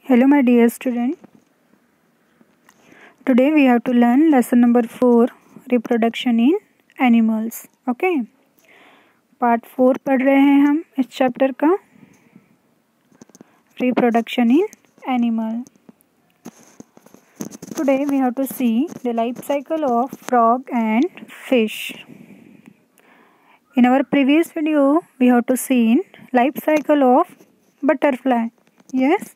Hello my dear student. Today we have to learn lesson number 4 reproduction in animals. Okay. Part 4 पढ़ रहे हैं हम इस chapter का reproduction in animal. Today we have to see the life cycle of frog and fish. In our previous video we have to see life cycle of butterfly. Yes.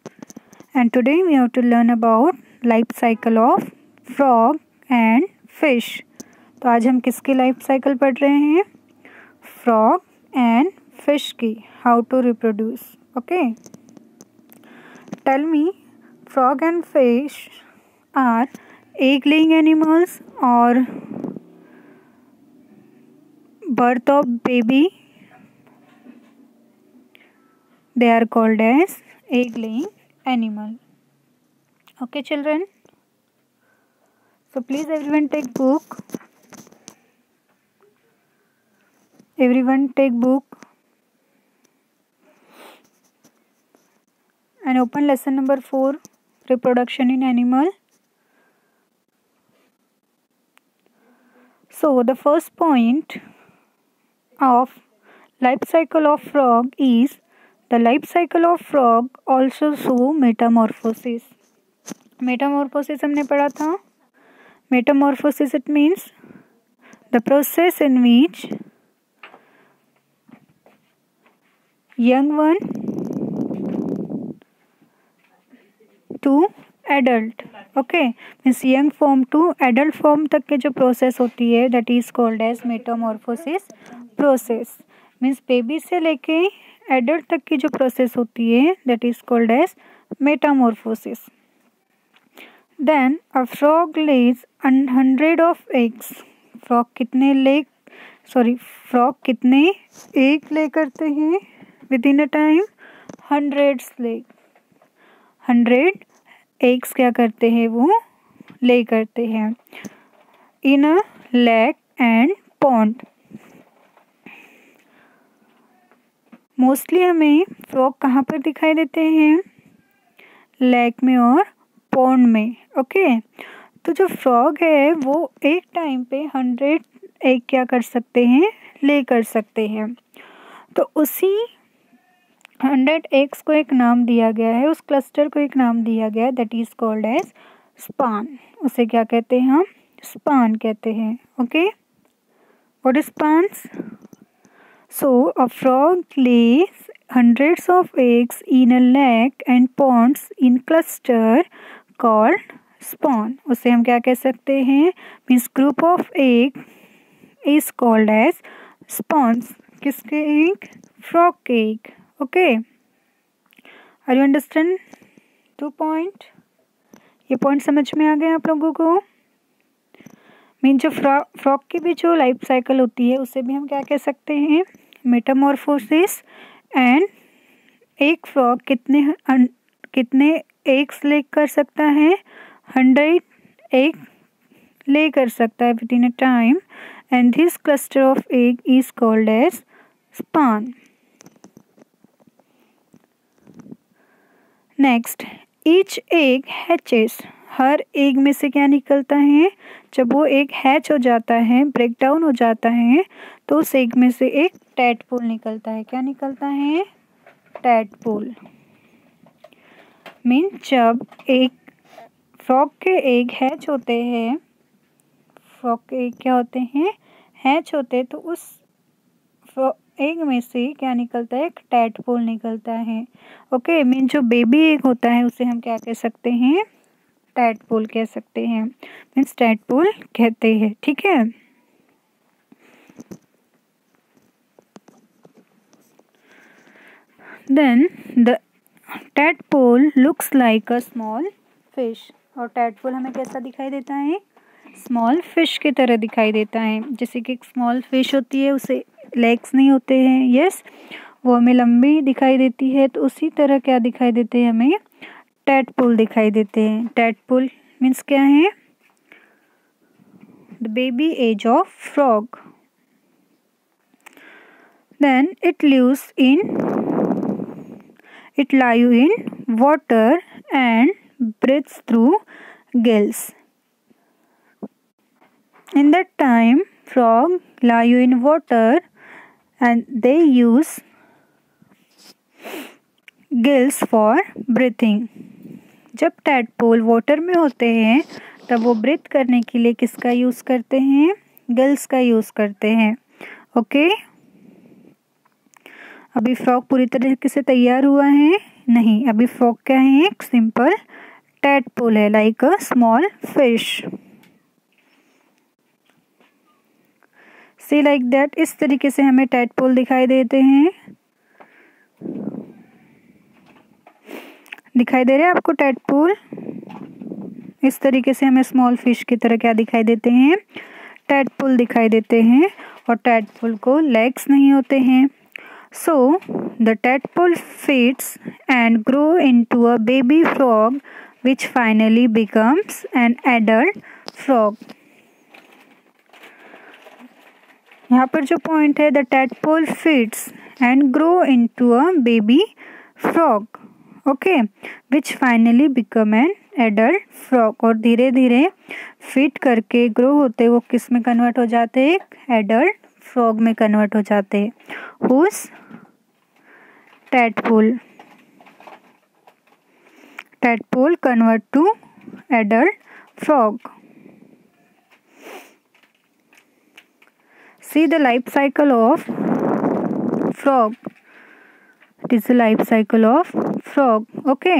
And today we have to learn about life cycle of frog and fish. तो आज हम किसकी life cycle पढ़ रहे हैं? Frog and fish की. How to reproduce. Okay. Tell me, frog and fish are egg laying animals और birth of baby. They are called as egg laying animal. Okay children, so please everyone take book and open lesson number 4 reproduction in animal. So the first point of life cycle of frog is the life cycle of frog also show metamorphosis. Metamorphosis हमने पढ़ा था. Metamorphosis it means the process in which young one to adult. Okay, means young form to adult form तक के जो process होती है that is called as metamorphosis process. Means baby से लेके एडल्ट तक की जो प्रोसेस होती है that is called as metamorphosis. Then a frog lays 100 of eggs. Frog कितने एग ले करते हैं within a time? 100 eggs क्या करते हैं? वो ले करते हैं in a lake and pond. Mostly हमें फ्रॉग कहाँ पर दिखाई देते हैं? लेक में और पॉन्ड में. ओके. तो जो फ्रॉग है वो एक टाइम पे 100 एग क्या कर सकते हैं? ले कर सकते हैं. तो उसी 100 एग्स को एक नाम दिया गया है, उस क्लस्टर को एक नाम दिया गया है that is called as spawn. उसे क्या कहते हैं हम? स्पान कहते हैं. Okay. What is spawns? So a frog lays hundreds of eggs in a lake and ponds in cluster called spawn. उसे हम क्या कह सकते हैं? Means group of egg is called as spawns. किसके egg? Frog के egg. Okay. Are you understand? 2 point. ये point समझ में आ गए आप लोगों को? मीन जो फ्रॉग की भी जो लाइफ साइकिल होती है उसे भी हम क्या कह सकते हैं? मेटामॉर्फोसिस. एंड एक फ्रॉग कितने एग्स ले कर सकता है? 100 एग ले कर सकता है within a time and this cluster of egg is called as spawn. Next, each egg hatches. हर एग में से क्या निकलता है? जब वो एग हैच हो जाता है, ब्रेक डाउन हो जाता है, तो उस एग में से एक टैडपोल निकलता है. क्या निकलता है? टैडपोल. मीन जब एक फ्रॉग के एग हैच होते हैं, फ्रॉग के एग क्या होते हैं? हैच होते, तो उस एग में से क्या निकलता है? एक टैडपोल निकलता है. ओके. मीन जो बेबी एग होता है उसे हम क्या कह सकते हैं? टैडपोल कह सकते हैं. मीन्स टैडपोल कहते हैं. ठीक है. Then the tadpole looks like a small fish. और टैडपोल हमें कैसा दिखाई देता है? स्मॉल फिश की तरह दिखाई देता है. जैसे कि एक स्मॉल फिश होती है, उसे लेग्स नहीं होते हैं. यस. वो हमें लंबी दिखाई देती है. तो उसी तरह क्या दिखाई देते हैं? हमें टैडपोल दिखाई देते हैं. टैडपोल मीन्स क्या है? The baby age of frog. Then it lie in water and breathes through gills. In that time, frog live in water and they use gills for breathing. जब टैडपोल वाटर में होते हैं तब वो breathe करने के लिए किसका यूज़ करते हैं? गिल्स का यूज़ करते हैं. ओके, अभी फ्रॉग पूरी तरीके से तैयार हुआ है? नहीं, अभी फ्रॉग क्या है? एक सिंपल टैडपोल है, like a small fish. See like that, इस तरीके से हमें टैडपोल दिखाई देते हैं. दिखाई दे रहे हैं आपको टैडपोल? इस तरीके से हमें स्मॉल फिश की तरह क्या दिखाई देते हैं? टैडपोल दिखाई देते हैं. और टैडपोल को लेग्स नहीं होते हैं. So the tadpole feeds and grow into a baby frog which finally becomes an adult frog. यहाँ पर जो पॉइंट है, the tadpole feeds and grow into a baby frog, okay, which finally become an adult frog. और धीरे धीरे feed करके grow होते वो किस में कन्वर्ट हो जाते हैं? एक एडल्ट फ्रॉग में कन्वर्ट हो जाते हैं. Whose tadpole convert to adult frog. See the life cycle of frog. It is the life cycle of frog. Okay.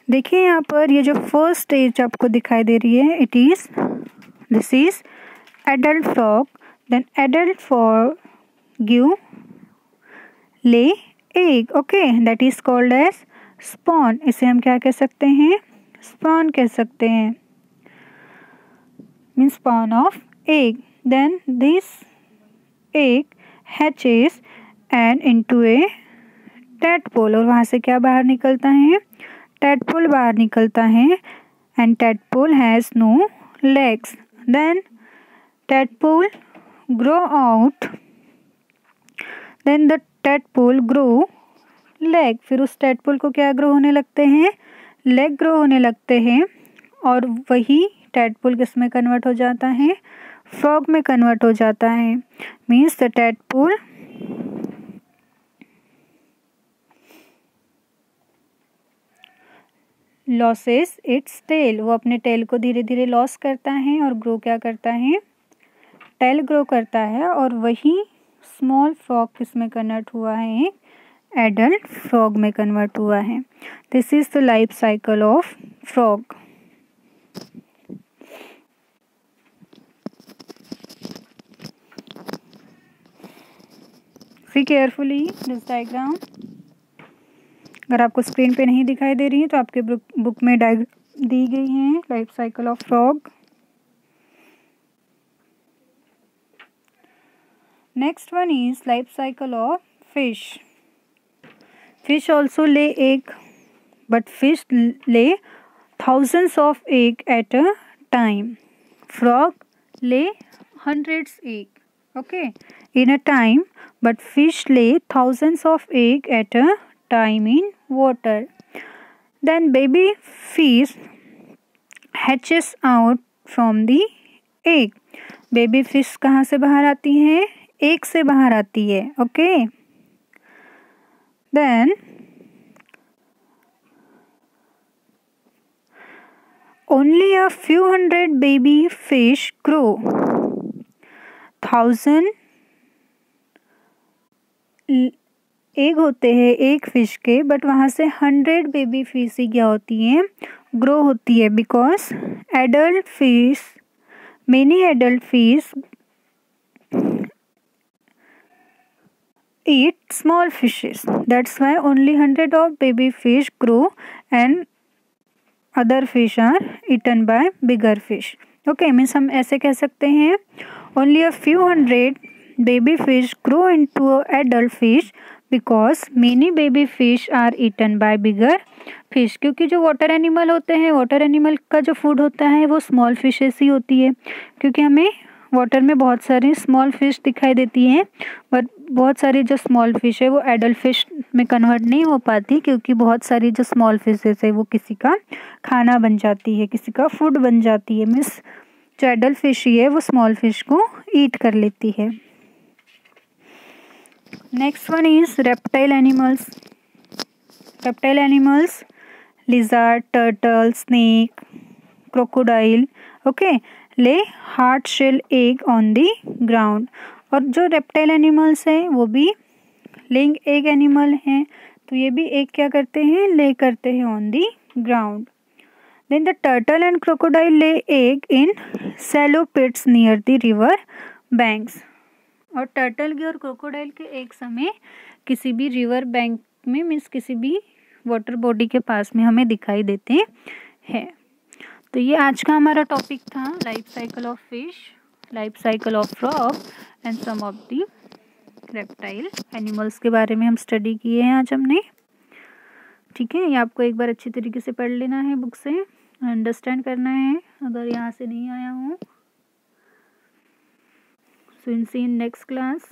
देखिए यहाँ पर ये जो फर्स्ट स्टेज आपको दिखाई दे रही है, this is adult frog. Then adult frog give lay egg, okay, that is called as spawn. इसे हम क्या कह सकते हैं? spawn कह सकते हैं, means spawn of egg. Then this egg hatches and into a tadpole. और वहाँ से क्या बाहर निकलता है? tadpole बाहर निकलता है. and tadpole has no legs. Then tadpole grow out. Then the tadpole grow leg. फिर उस tadpole को क्या ग्रो होने लगते हैं? लेग ग्रो होने लगते हैं. और वही tadpole किस में कन्वर्ट हो जाता है? फ्रॉग में कन्वर्ट हो जाता है. Means the tadpole loses its tail. वो अपने टेल को धीरे धीरे लॉस करता है और ग्रो क्या करता है? टेल ग्रो करता है. और वही स्मॉल फ्रॉग किस में कन्वर्ट हुआ है? एक एडल्ट फ्रॉग में कन्वर्ट हुआ है. This is the life cycle of frog. See carefully this diagram. अगर आपको स्क्रीन पे नहीं दिखाई दे रही है तो आपके बुक में डायग्राम दी गई है, life cycle of frog. Next one is life cycle of fish. Fish also lay egg, but fish lay thousands of egg at a time. Frog lay hundreds egg, okay, in a time, but fish lay thousands of egg at a time in water. Then baby fish hatches out from the egg. Baby fish कहाँ से बाहर आती है? एक से बाहर आती है, okay. Then only a few hundred baby fish grow. 1000 egg होते हैं एक फिश के, बट वहाँ से 100 बेबी फिश ही क्या होती हैं? ग्रो होती है. Because adult fish, many adult fish eat small fishes. That's why only 100 of baby fish grow and other fish are eaten by bigger fish. Okay, means हम ऐसे कह सकते हैं only a few hundred baby fish grow into adult fish because many baby fish are eaten by bigger fish. क्योंकि जो water animal होते हैं, water animal का जो फूड होता है वो स्मॉल फिशेस ही होती है. क्योंकि हमें वाटर में बहुत सारी स्मॉल फिश दिखाई देती हैं, बट बहुत सारी जो स्मॉल फिश है वो एडल्ट फिश में कन्वर्ट नहीं हो पाती, क्योंकि बहुत सारी जो स्मॉल फिशेस है वो किसी का खाना बन जाती है, किसी का फूड बन जाती है। मीन्स जो एडल्ट फिश ही है वो स्मॉल फिश को ईट कर लेती है। Next one is reptile animals. Reptile animals lizard, turtle, snake, crocodile, okay, lay hard shell egg on the ground. और जो रेप्टाइल एनिमल्स हैं वो भी लेइंग एग एनिमल हैं, तो ये भी एग क्या करते हैं, ले करते हैं on the ground. Then the turtle and crocodile lay egg in shallow pits near the river banks. और टर्टल के और क्रोकोडाइल के एग्स हमें किसी भी रिवर बैंक में, मीन्स किसी भी वाटर बॉडी के पास में हमें दिखाई देते हैं। तो ये आज का हमारा टॉपिक था, life cycle of fish, life cycle of frog and some of the reptile animals के बारे में हम स्टडी किए हैं आज हमने। ठीक है, ये आपको एक बार अच्छी तरीके से पढ़ लेना है, बुक से अंडरस्टैंड करना है अगर यहाँ से नहीं आया हो। सो सी इन नेक्स्ट क्लास।